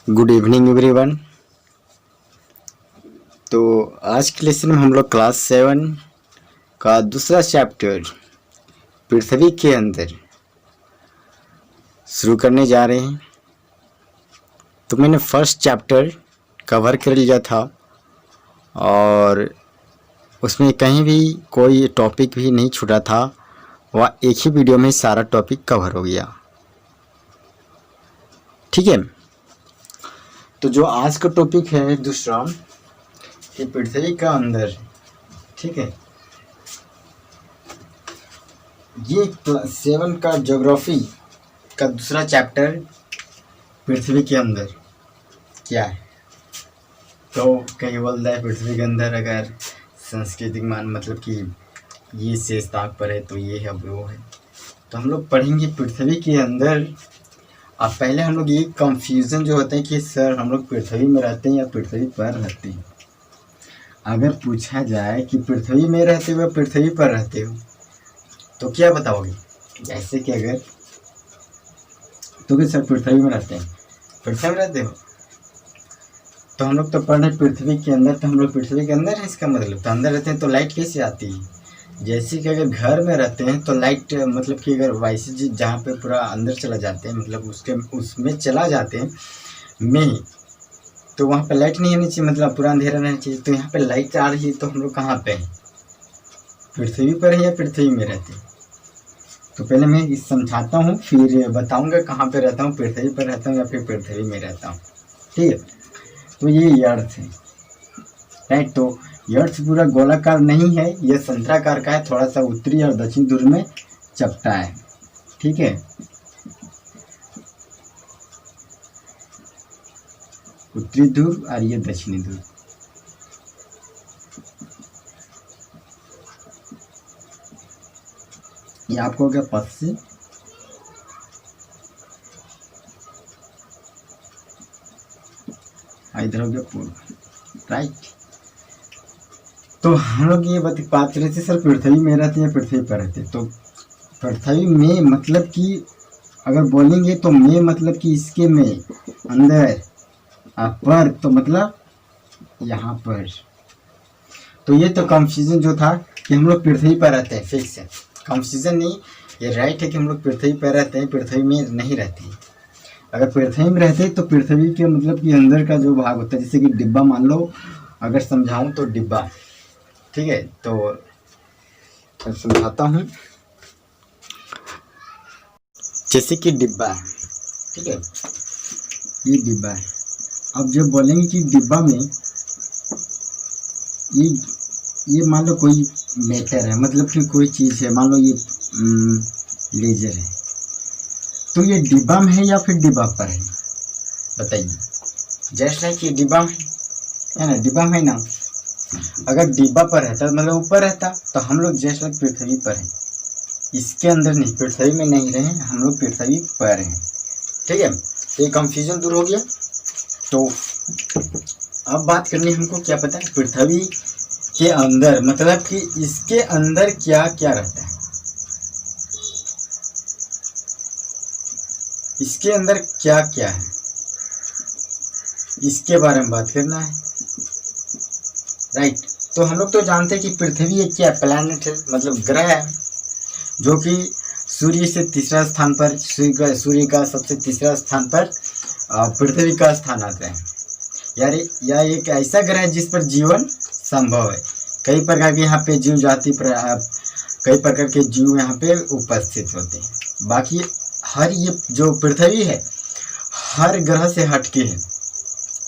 Good evening everyone. तो आज के लेसन में हम लोग क्लास 7 का दूसरा चैप्टर पृथ्वी के अंदर शुरू करने जा रहे हैं। तो मैंने फर्स्ट चैप्टर कवर कर लिया था और उसमें कहीं भी कोई टॉपिक भी नहीं छूटा था। वह एक ही वीडियो में सारा टॉपिक कवर हो गया। ठीक है, तो जो आज का टॉपिक है दूसरा कि पृथ्वी का अंदर, ठीक है, ये क्लास 7 का ज्योग्राफी का दूसरा चैप्टर पृथ्वी के अंदर क्या है। तो कहीं बोलता है पृथ्वी के अंदर अगर सांस्कृतिक मान मतलब कि ये शेष ताक पर है तो ये है वो है। तो हम लोग पढ़ेंगे पृथ्वी के अंदर। अब पहले हम लोग ये कंफ्यूजन जो होता है कि सर हम लोग पृथ्वी में रहते हैं या पृथ्वी पर रहते हैं। अगर पूछा जाए कि पृथ्वी में रहते हो या पृथ्वी पर रहते हो तो क्या बताओगे? जैसे कि अगर तो कि सर पृथ्वी में रहते हैं, पृथ्वी में रहते हो, तो हम लोग तो पढ़ रहे पृथ्वी के अंदर, तो हम लोग पृथ्वी के अंदर है। इसका मतलब तो अंदर रहते हैं तो लाइट कैसे आती है? जैसे कि अगर घर में रहते हैं तो लाइट मतलब कि अगर वैसे जहाँ पे पूरा अंदर चला जाते हैं मतलब उसमें चला जाते हैं में, तो वहाँ पे लाइट नहीं आनी चाहिए, मतलब पूरा अंधेरा रहना चाहिए। तो यहाँ पे लाइट आ रही है तो हम लोग कहाँ पे हैं? पृथ्वी पर है या पृथ्वी में रहते हैं? तो पहले मैं समझाता हूँ फिर बताऊँगा कहाँ पे रहता हूँ, पृथ्वी पर रहता हूँ या फिर पृथ्वी में रहता हूँ। ठीक है, तो ये अर्थ है, राइट। तो अर्थ पूरा गोलाकार नहीं है, यह संतराकार का है, थोड़ा सा उत्तरी और दक्षिण ध्रुव में चपटा है। ठीक है, उत्तरी ध्रुव और ये दक्षिणी ध्रुव। ये आपको हो गया पश्चिम, इधर हो गया पूर्व, राइट। तो हम लोग ये बात रहे थे सर पृथ्वी में रहते हैं पृथ्वी पर रहते। तो पृथ्वी में मतलब कि अगर बोलेंगे तो में मतलब कि इसके में अंदर, पर तो मतलब यहाँ पर। तो ये तो कंफ्यूजन जो था कि हम लोग पृथ्वी पर रहते हैं, फिक्स है, कंफ्यूजन नहीं, ये राइट है कि हम लोग पृथ्वी पर रहते हैं, पृथ्वी में नहीं रहते हैं। अगर पृथ्वी में रहते तो पृथ्वी के मतलब कि अंदर का जो भाग होता है, जैसे कि डिब्बा मान लो, अगर समझाऊं तो डिब्बा, ठीक है। तो समझाता हूँ, जैसे कि डिब्बा है, ठीक है, ये डिब्बा है। अब जब बोलेंगे कि डिब्बा में ये मान लो कोई मैटर है, मतलब कि कोई चीज़ है, मान लो ये लेजर है, तो ये डिब्बा में है या फिर डिब्बा पर है? बताइए। जस्ट लाइक ये डिब्बा में है ना, डिब्बा में ना, अगर डिब्बा पर रहता मतलब ऊपर रहता तो हम लोग जस्ट लाइक पृथ्वी पर हैं, इसके अंदर नहीं, पृथ्वी में नहीं रहे, हम लोग पृथ्वी पर हैं। ठीक है, तो ये कंफ्यूजन दूर हो गया। तो अब बात करनी हमको क्या पता है पृथ्वी के अंदर, मतलब कि इसके अंदर क्या क्या रहता है, इसके अंदर क्या क्या है, इसके बारे में बात करना है, राइट। तो हम लोग तो जानते हैं कि पृथ्वी एक क्या प्लैनेट है, मतलब ग्रह है, जो कि सूर्य से तीसरा स्थान पर, सूर्य का सबसे तीसरा स्थान पर पृथ्वी का स्थान आता है। यार यह एक ऐसा ग्रह है जिस पर जीवन संभव है। कई प्रकार के यहाँ पे जीव जाति कई प्रकार के जीव यहाँ पे उपस्थित होते हैं। बाकी हर ये जो पृथ्वी है हर ग्रह से हटके है।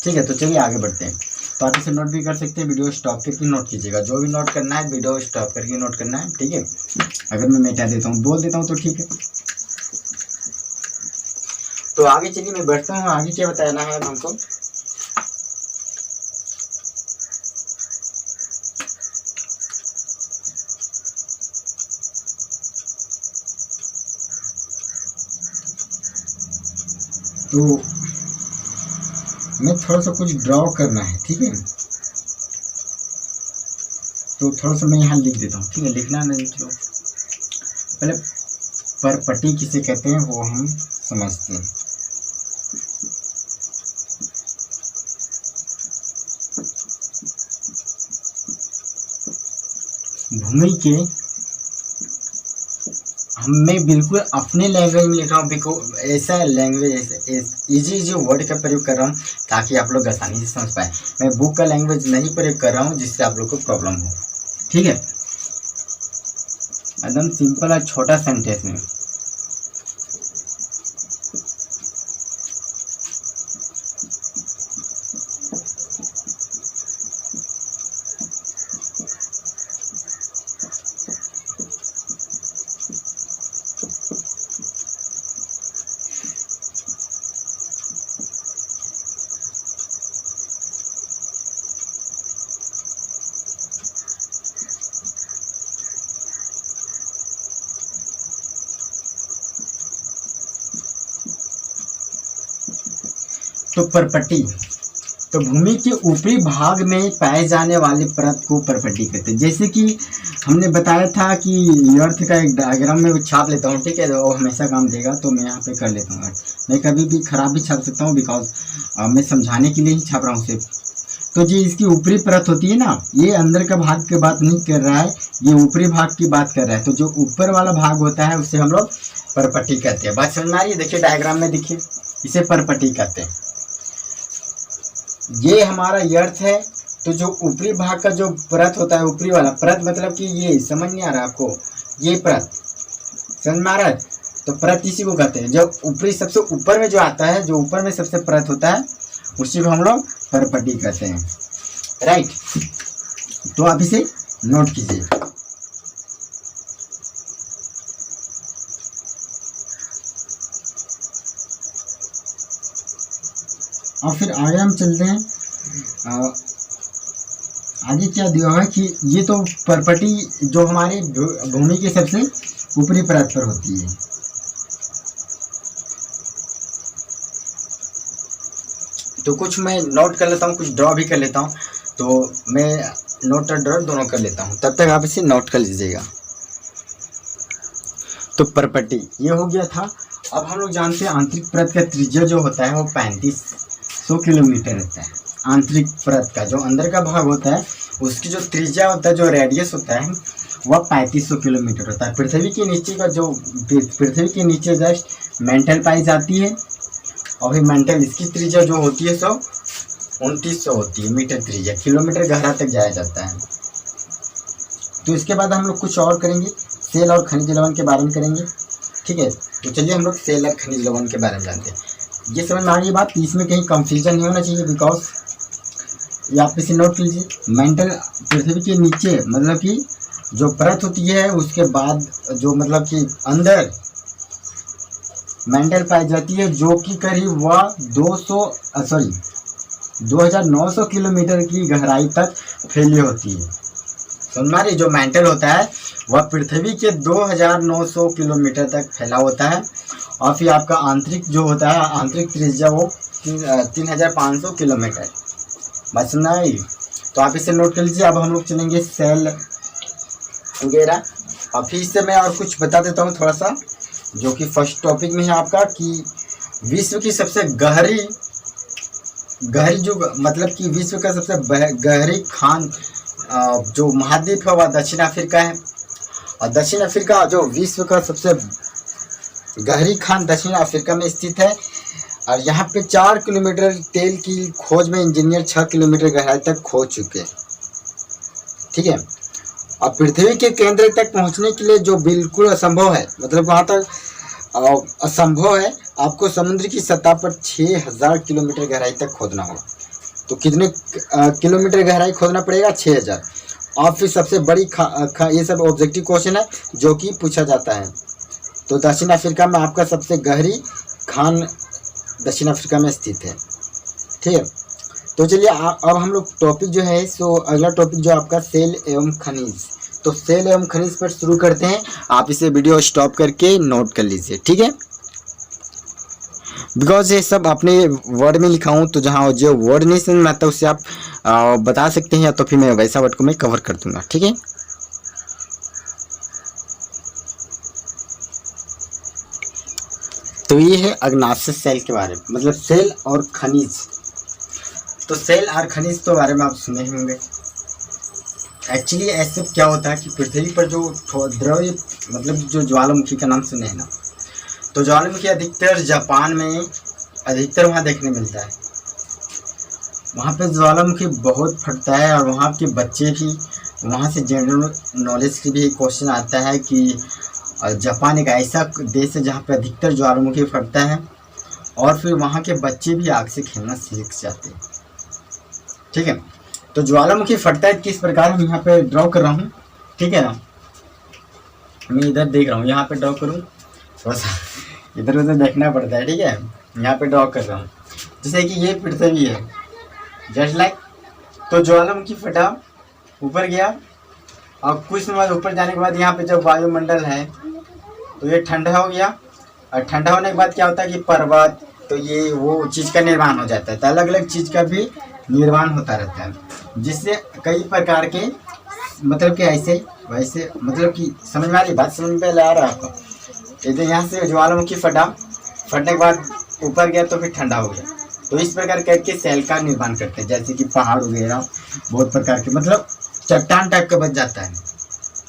ठीक है, तो चलिए आगे बढ़ते हैं। तो आप इसे नोट भी कर सकते हैं, वीडियो स्टॉप करके नोट कीजिएगा, जो भी नोट करना है वीडियो स्टॉप करके नोट करना है। ठीक है, अगर मैं मिटा देता हूँ, बोल देता हूँ तो ठीक है। तो आगे चलिए मैं बैठता हूँ, आगे क्या बताना है हमको। तो मैं थोड़ा सा कुछ ड्रॉ करना है, ठीक है, तो थोड़ा सा मैं यहाँ लिख देता हूँ। ठीक है, लिखना नहीं, चलो पहले परपटी किसे कहते हैं वो हम समझते हैं। भूमि के, मैं बिल्कुल अपने लैंग्वेज में लिख रहा हूँ, बिकॉज ऐसा लैंग्वेज इजी वर्ड का प्रयोग कर रहा हूँ ताकि आप लोग आसानी से समझ पाए। मैं बुक का लैंग्वेज नहीं प्रयोग कर रहा हूँ जिससे आप लोग को प्रॉब्लम हो। ठीक है, एकदम सिंपल और छोटा सेंटेंस में। तो परपट्टी, तो भूमि के ऊपरी भाग में पाए जाने वाले परत को परपट्टी कहते हैं। जैसे कि हमने बताया था कि अर्थ का एक डायग्राम में छाप लेता हूँ, ठीक है, वो हमेशा काम देगा, तो मैं यहाँ पे कर लेता हूँ। मैं कभी भी खराब भी छाप सकता हूँ, बिकॉज मैं समझाने के लिए ही छाप रहा हूँ सिर्फ। तो जी इसकी ऊपरी परत होती है ना, ये अंदर का भाग की बात नहीं कर रहा है, ये ऊपरी भाग की बात कर रहा है। तो जो ऊपर वाला भाग होता है उसे हम लोग परपट्टी कहते हैं। बात समझ में आ रही है? देखिए डायग्राम में, देखिए इसे परपट्टी कहते हैं। ये हमारा अर्थ है, तो जो ऊपरी भाग का जो परत होता है, ऊपरी वाला परत मतलब कि ये समझ नहीं आ रहा आपको, ये परत समझ में आ रहा है? तो परत इसी को कहते हैं, जो ऊपरी सबसे ऊपर में जो आता है, जो ऊपर में सबसे परत होता है उसी को हम लोग परपट्टी कहते हैं। राइट, तो आप इसे नोट कीजिए। और फिर आगे हम चलते हैं। आगे क्या दिया है कि ये तो परपट्टी जो हमारे भूमि के सबसे ऊपरी परत पर होती है। तो कुछ मैं नोट कर लेता हूँ, कुछ ड्रॉ भी कर लेता हूँ, तो मैं नोट और ड्रॉ दोनों कर लेता हूँ, तब तक आप इसे नोट कर लीजिएगा। तो परपट्टी ये हो गया था। अब हम लोग जानते हैं आंतरिक परत का त्रिज्या जो होता है वो 3500 किलोमीटर रहता है। आंतरिक परत का जो अंदर का भाग होता है उसकी जो त्रिज्या होता है, जो रेडियस होता है वह 3500 किलोमीटर होता है। पृथ्वी के नीचे का जो, पृथ्वी के नीचे जस्ट मेंटल पाई जाती है, और फिर मेंटल इसकी त्रिज्या जो होती है 2900 होती है मीटर त्रिज्या, किलोमीटर गहरा तक जाया जाता है। तो इसके बाद हम लोग कुछ और करेंगे, सेल और खनिज लवण के बारे में करेंगे। ठीक है, तो चलिए हम लोग सेल और खनिज लवण के बारे में जानते हैं। ये समझ में आ गई बात, इसमें कहीं कंफ्यूजन नहीं होना चाहिए, बिकॉज ये आप इसे नोट कीजिए। मेंटल पृथ्वी के नीचे मतलब कि जो परत होती है उसके बाद जो मतलब कि अंदर मेंटल पाई जाती है, जो कि करीब वह 2900 किलोमीटर की गहराई तक फैली होती है। हमारी जो मेंटल होता है वह पृथ्वी के 2900 किलोमीटर तक फैला होता है, और फिर आपका आंतरिक जो होता है, आंतरिक त्रिज्या वो 3500 किलोमीटर। बस नहीं, तो आप इसे नोट कर लीजिए। अब हम लोग चलेंगे सेल वगैरह, और फिर इससे मैं और कुछ बता देता हूँ थोड़ा सा, जो कि फर्स्ट टॉपिक में है आपका, कि विश्व की सबसे गहरी जो मतलब कि विश्व का सबसे गहरी खान जो महाद्वीप है वह दक्षिण अफ्रीका है। और दक्षिण अफ्रीका जो विश्व का सबसे गहरी खान दक्षिण अफ्रीका में स्थित है, और यहाँ पे 4 किलोमीटर तेल की खोज में इंजीनियर 6 किलोमीटर गहराई तक खोज चुके हैं। ठीक है, और पृथ्वी के केंद्र तक पहुँचने के लिए जो बिल्कुल असंभव है, मतलब वहाँ तक असंभव है, आपको समुद्र की सतह पर 6000 किलोमीटर गहराई तक खोदना होगा। तो कितने किलोमीटर गहराई खोदना पड़ेगा? 6000। और फिर सबसे बड़ी ये सब ऑब्जेक्टिव क्वेश्चन है जो कि पूछा जाता है। तो दक्षिण अफ्रीका में आपका सबसे गहरी खान दक्षिण अफ्रीका में स्थित है। ठीक है, तो चलिए अब हम लोग टॉपिक जो है, सो अगला टॉपिक जो आपका सेल एवं खनिज। तो सेल एवं खनिज पर शुरू करते हैं। आप इसे वीडियो स्टॉप करके नोट कर लीजिए, ठीक है, बिकॉज ये सब अपने वर्ड में लिखा हूँ, तो जहाँ जो वर्ड नहीं समझ में आता उससे आप बता सकते हैं, या तो फिर मैं वैसा वर्ड को मैं कवर कर दूंगा। ठीक है, तो ये है अग्नाशय सेल के बारे में, मतलब सेल और खनिज। तो सेल और खनिज तो बारे में आप सुने ही होंगे। एक्चुअली ऐसे क्या होता है कि पृथ्वी पर जो द्रव मतलब जो ज्वालामुखी का नाम सुने हैं ना, तो ज्वालामुखी अधिकतर जापान में अधिकतर वहाँ देखने मिलता है। वहाँ पे ज्वालामुखी बहुत फटता है और वहाँ के बच्चे भी, वहाँ से जनरल नॉलेज की भी एक क्वेश्चन आता है कि जापान एक ऐसा देश है जहाँ पे अधिकतर ज्वालामुखी फटता है और फिर वहाँ के बच्चे भी आग से खेलना सीख जाते हैं। ठीक है, तो ज्वालामुखी फटता है किस प्रकार, हम यहाँ पे ड्रॉ कर रहा हूँ। ठीक है ना, मैं इधर देख रहा हूँ, यहाँ पे ड्रॉ करूँ, थोड़ा सा इधर उधर देखना पड़ता है। ठीक है, यहाँ पे ड्रॉ कर रहा हूँ, जैसे कि ये पृथ्वी है जस्ट लाइक। तो ज्वालामुखी फटा, ऊपर गया और कुछ समय बाद ऊपर जाने के बाद यहाँ पे जब वायुमंडल है तो ये ठंडा हो गया, और ठंडा होने के बाद क्या होता है कि पर्वत, तो ये वो चीज़ का निर्माण हो जाता है। तो अलग अलग चीज़ का भी निर्माण होता रहता है, जिससे कई प्रकार के मतलब कि ऐसे वैसे, मतलब कि समझ में आ रही बात, समझ में आ रहा है आपको। इधर यहाँ से ज्वालामुखी फटा, फटने के बाद ऊपर गया तो फिर ठंडा हो गया। तो इस प्रकार करके सेल का निर्माण करते हैं, जैसे कि पहाड़ वगैरह बहुत प्रकार के, मतलब चट्टान टाइप का बच जाता है,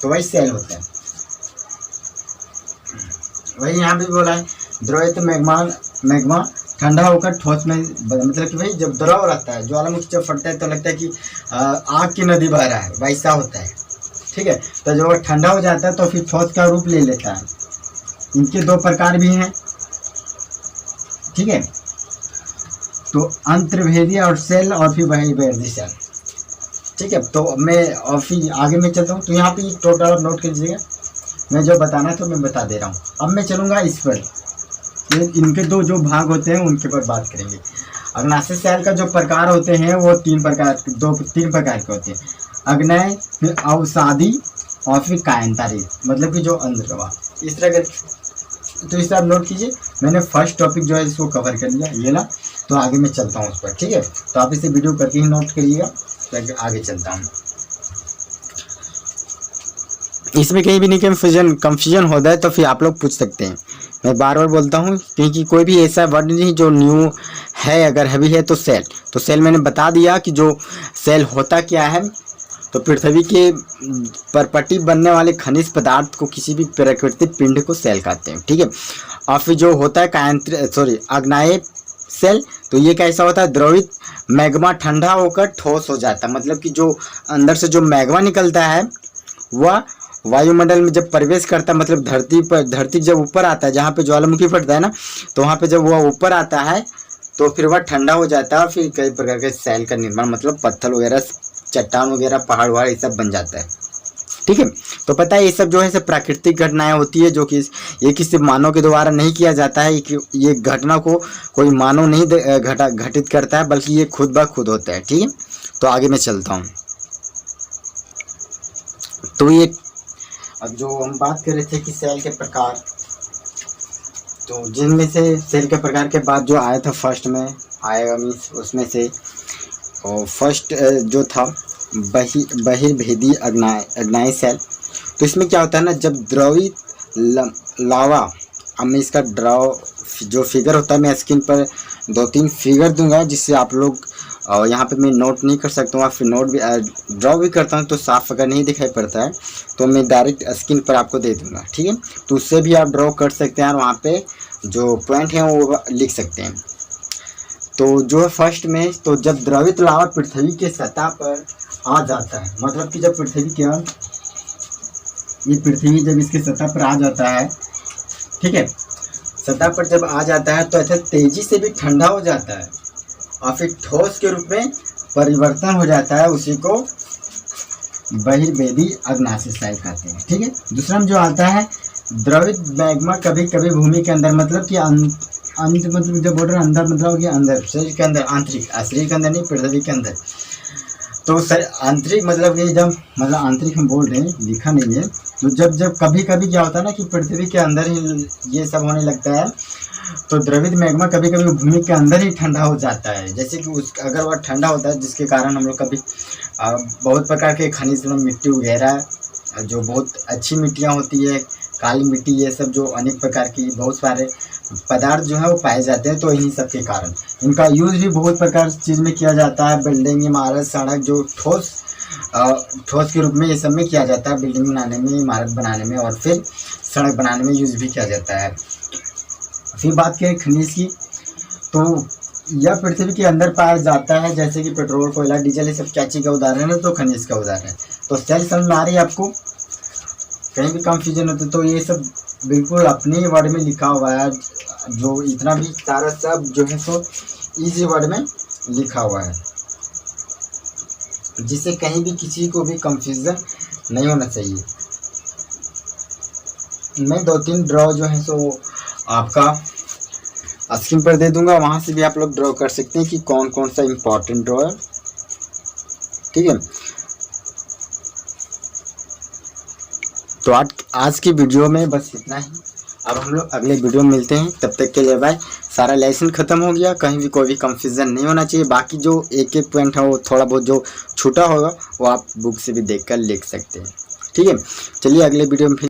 तो वही सेल होता है। वही यहाँ भी बोला है द्रवित मैग्मा ठंडा होकर ठोस में, मतलब कि भाई जब द्रव रहता है, ज्वालामुखी जब फटता है तो लगता है कि आग की नदी बह रहा है, वैसा होता है। ठीक है, तो जब ठंडा हो जाता है तो फिर ठोस का रूप ले लेता है। इनके दो प्रकार भी हैं। ठीक है, तो अंतर्भेदी और सेल और फिर बहिर्भेदी सेल। ठीक है, तो मैं और फिर आगे में चलता हूँ। तो यहाँ पे टोटल आप नोट कीजिएगा, मैं जो बताना था मैं बता दे रहा हूँ। अब मैं चलूँगा इस पर, ये इनके दो जो भाग होते हैं उनके पर बात करेंगे। अग्नाशय सेल का जो प्रकार होते हैं वो तीन प्रकार के होते हैं, अग्नय, फिर अवसादी और फिर कायंतारी, मतलब कि जो अंतर्वाह, इस तरह के। तो इसे आप नोट कीजिए, मैंने फर्स्ट टॉपिक जो है इसको कवर कर लिया, ये ना, तो आगे मैं चलता हूँ उस पर। ठीक है, तो आप इसे वीडियो करके ही नोट करिएगा, तो आगे चलता हूँ। इसमें कहीं भी नहीं कंफ्यूजन हो जाए तो फिर आप लोग पूछ सकते हैं। मैं बार बार बोलता हूँ क्योंकि कोई भी ऐसा वर्ड नहीं जो न्यू है, अगर हैवी है तो सेल। तो सेल मैंने बता दिया कि जो सेल होता क्या है, तो पृथ्वी के परपटी बनने वाले खनिज पदार्थ को किसी भी प्राकृतिक पिंड को सेल कहते हैं। ठीक है, और फिर जो होता है आग्नेय सेल, तो ये कैसा होता है, द्रवित मैग्मा ठंडा होकर ठोस हो जाता है, मतलब कि जो अंदर से जो मैग्मा निकलता है वह वायुमंडल में जब प्रवेश करता है, मतलब धरती जब ऊपर आता है, जहाँ पे ज्वालामुखी फटता है ना, तो वहाँ पे जब वह ऊपर आता है तो फिर वह ठंडा हो जाता है और फिर कई प्रकार के सेल का निर्माण, मतलब पत्थर वगैरह, चट्टान वगैरह, पहाड़ वहाड़ ये सब बन जाता है। ठीक है, तो पता है ये सब जो है सब प्राकृतिक घटनाएं होती है, जो कि ये किसी मानव के द्वारा नहीं किया जाता है। ये घटना को कोई मानव नहीं घटित करता है, बल्कि ये खुद ब खुद होता है। ठीक है, तो आगे मैं चलता हूँ। तो ये अब जो हम बात कर रहे थे कि सेल के प्रकार, तो जिनमें से सेल के प्रकार के बाद जो आया था फर्स्ट में आएगा मीन्स उसमें से, और फर्स्ट जो था बहिर्भेदी अग्नाय सेल। तो इसमें क्या होता है ना, जब द्रवित लावा, अब मैं इसका जो फिगर होता है मैं स्क्रीन पर 2-3 फिगर दूंगा, जिससे आप लोग यहाँ पे मैं नोट नहीं कर सकता हूँ, फिर नोट भी ड्रॉ भी करता हूँ तो साफ अगर नहीं दिखाई पड़ता है तो मैं डायरेक्ट स्क्रीन पर आपको दे दूंगा। ठीक है, तो उससे भी आप ड्रॉ कर सकते हैं और वहाँ पे जो पॉइंट है वो लिख सकते हैं। तो जो है फर्स्ट में, तो जब द्रवित लावा पृथ्वी के सतह पर आ जाता है, मतलब कि जब पृथ्वी जब इसके सतह पर आ जाता है, ठीक है, सतह पर जब आ जाता है तो ऐसा तेजी से भी ठंडा हो जाता है और फिर ठोस के रूप में परिवर्तन हो जाता है, उसी को बहिर्भेदी अग्नाशय सेल कहते हैं। ठीक है, दूसरा में जो आता है द्रवित मैग्मा कभी कभी भूमि के अंदर, मतलब कि मतलब जब बोल रहे अंदर, मतलब कि अंदर शरीर के अंदर, आंतरिक, शरीर के अंदर नहीं, पृथ्वी के अंदर। तो आंतरिक मतलब कि जब, मतलब आंतरिक हम बोल रहे हैं, लिखा नहीं है। तो जब कभी कभी क्या होता है ना कि पृथ्वी के अंदर ही ये सब होने लगता है, तो द्रवित मैग्मा कभी कभी भूमि के अंदर ही ठंडा हो जाता है। जैसे कि अगर वह ठंडा होता है, जिसके कारण हम लोग कभी बहुत प्रकार के खनिज, मिट्टी वगैरह, जो बहुत अच्छी मिट्टियाँ होती है, काली मिट्टी, ये सब जो अनेक प्रकार की बहुत सारे पदार्थ जो है वो पाए जाते हैं। तो इन्हीं सब के कारण इनका यूज़ भी बहुत प्रकार चीज़ में किया जाता है, बिल्डिंग, इमारत, सड़क, जो ठोस ठोस के रूप में ये सब में किया जाता है, बिल्डिंग बनाने में, इमारत बनाने में और फिर सड़क बनाने में यूज़ भी किया जाता है। फिर बात करें खनिज की, तो यह पृथ्वी के अंदर पाया जाता है, जैसे कि पेट्रोल, कोयला, डीजल, ये सब क्या चीज़ का उदाहरण है, तो खनिज का उदाहरण है। तो सेल समझ में आ रही है आपको, कहीं भी कंफ्यूजन होते तो ये सब बिल्कुल अपने वर्ड में लिखा हुआ है, जो इतना भी सारा सब जो है सो इजी वर्ड में लिखा हुआ है, जिससे कहीं भी किसी को भी कंफ्यूजन नहीं होना चाहिए। मैं 2-3 ड्रॉ जो है सो आपका स्क्रीन पर दे दूंगा, वहां से भी आप लोग ड्रॉ कर सकते हैं कि कौन कौन सा इम्पोर्टेंट ड्रॉ है, ठीक है। तो आज की वीडियो में बस इतना ही। अब हम लोग अगले वीडियो में मिलते हैं, तब तक के लिए बाय। सारा लेसन खत्म हो गया, कहीं भी कोई भी कंफ्यूजन नहीं होना चाहिए। बाकी जो एक एक पॉइंट है वो थोड़ा बहुत जो छूटा होगा वो आप बुक से भी देखकर लिख सकते हैं, ठीक है। चलिए अगले वीडियो में फिर